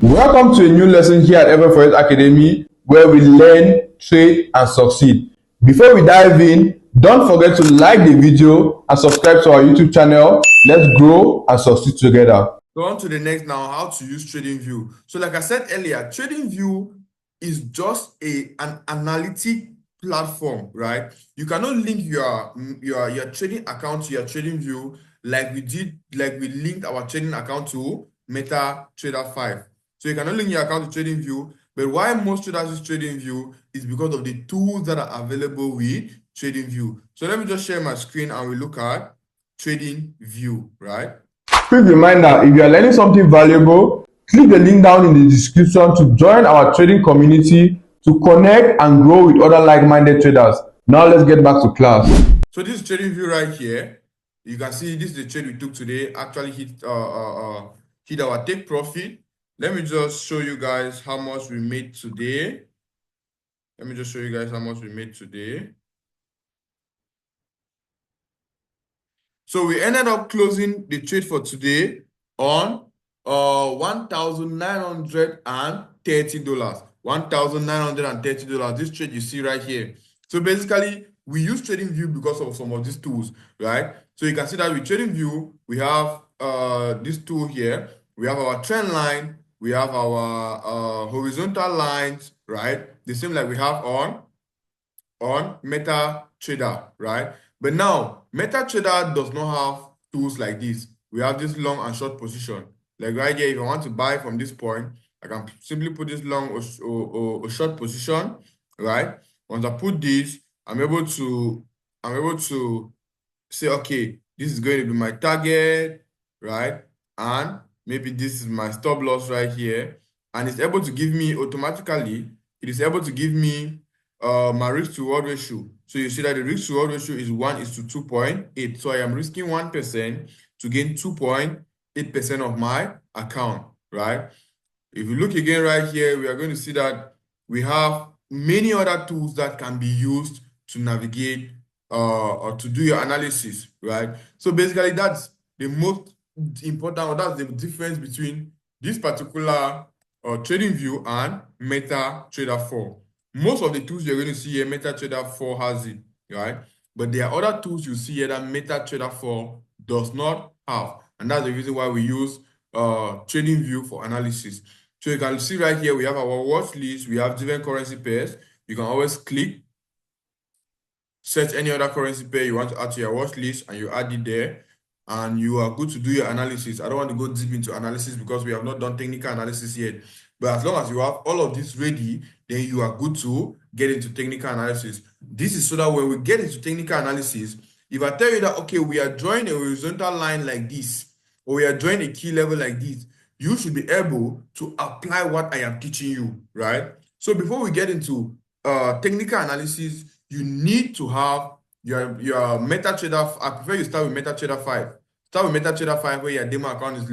Welcome to a new lesson here at FN-FOREX Academy, where we learn, trade, and succeed. Before we dive in, don't forget to like the video and subscribe to our YouTube channel. Let's grow and succeed together. Go on to the next now, how to use TradingView. So like I said earlier, TradingView is just an analytic platform, right? You cannot link your trading account to your TradingView like we linked our trading account to MetaTrader 5. So you cannot link your account to TradingView, but why most traders use TradingView is because of the tools that are available with TradingView. So let me just share my screen and we look at TradingView, right? Quick reminder, if you are learning something valuable, click the link down in the description to join our trading community to connect and grow with other like-minded traders. Now let's get back to class. So this is TradingView right here. You can see this is the trade we took today. Actually hit our take profit. Let me just show you guys how much we made today. So we ended up closing the trade for today on $1,930. $1,930. This trade you see right here. So basically, we use TradingView because of some of these tools, right? So you can see that with TradingView, we have this tool here. We have our trend line. We have our horizontal lines, right? The same like we have on MetaTrader, right? But now, MetaTrader does not have tools like this. We have this long and short position. Like right here, if I want to buy from this point, I can simply put this long or short position, right? Once I put this, I'm able to say, okay, this is going to be my target, right? And maybe this is my stop loss right here. And it's able to give me automatically, it is able to give me my risk to reward ratio. So you see that the risk to reward ratio is 1:2.8. So I am risking 1% to gain 2.8% of my account, right? If you look again right here, we are going to see that we have many other tools that can be used to navigate or to do your analysis, right? So basically that's the most important, or that's the difference between this particular TradingView and MetaTrader 4. Most of the tools you're going to see here, MetaTrader 4 has it, right? But there are other tools you see here that MetaTrader 4 does not have. And that's the reason why we use TradingView for analysis. So you can see right here, we have our watch list. We have different currency pairs. You can always click, search any other currency pair you want to add to your watch list, and you add it there. And you are good to do your analysis. I don't want to go deep into analysis because we have not done technical analysis yet. But as long as you have all of this ready, then you are good to get into technical analysis. This is so that when we get into technical analysis, if I tell you that, okay, we are drawing a horizontal line like this, or we are drawing a key level like this, you should be able to apply what I am teaching you, right? So before we get into technical analysis, you need to have your MetaTrader. I prefer you start with MetaTrader 5. Start with MetaTrader 5 where your demo account is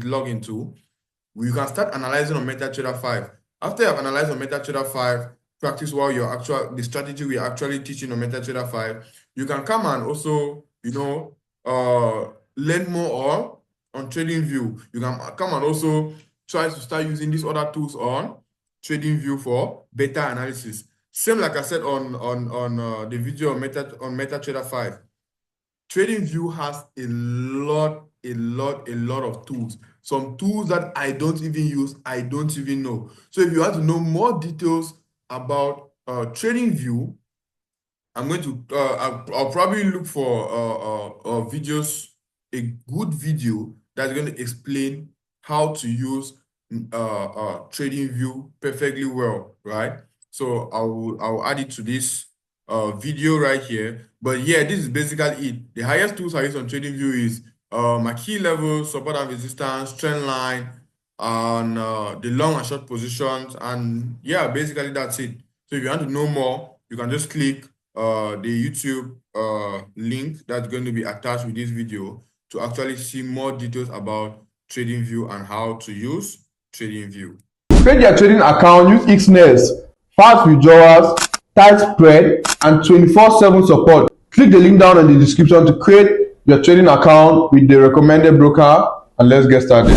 logged into. You can start analyzing on MetaTrader 5. After you have analyzed on MetaTrader 5, practice while the strategy we are actually teaching on MetaTrader 5. You can come and also, learn more on TradingView. You can come and also try to start using these other tools on TradingView for better analysis. Same like I said on the video on MetaTrader 5. TradingView has a lot of tools. Some tools that I don't even use, I don't even know. So if you want to know more details about TradingView, I'm going to I'll probably look for videos, a good video that's going to explain how to use TradingView perfectly well, right? So I'll add it to this video right here. But yeah, this is basically it. The highest tools I use on TradingView is my key level, support and resistance, trend line, and the long and short positions. And yeah, basically that's it. So if you want to know more, you can just click the YouTube link that's going to be attached with this video to actually see more details about TradingView and how to use TradingView. Create your trading account, use Xness, fast withdrawals, tight spread, and 24/7 support. Click the link down in the description to create your trading account with the recommended broker, and let's get started.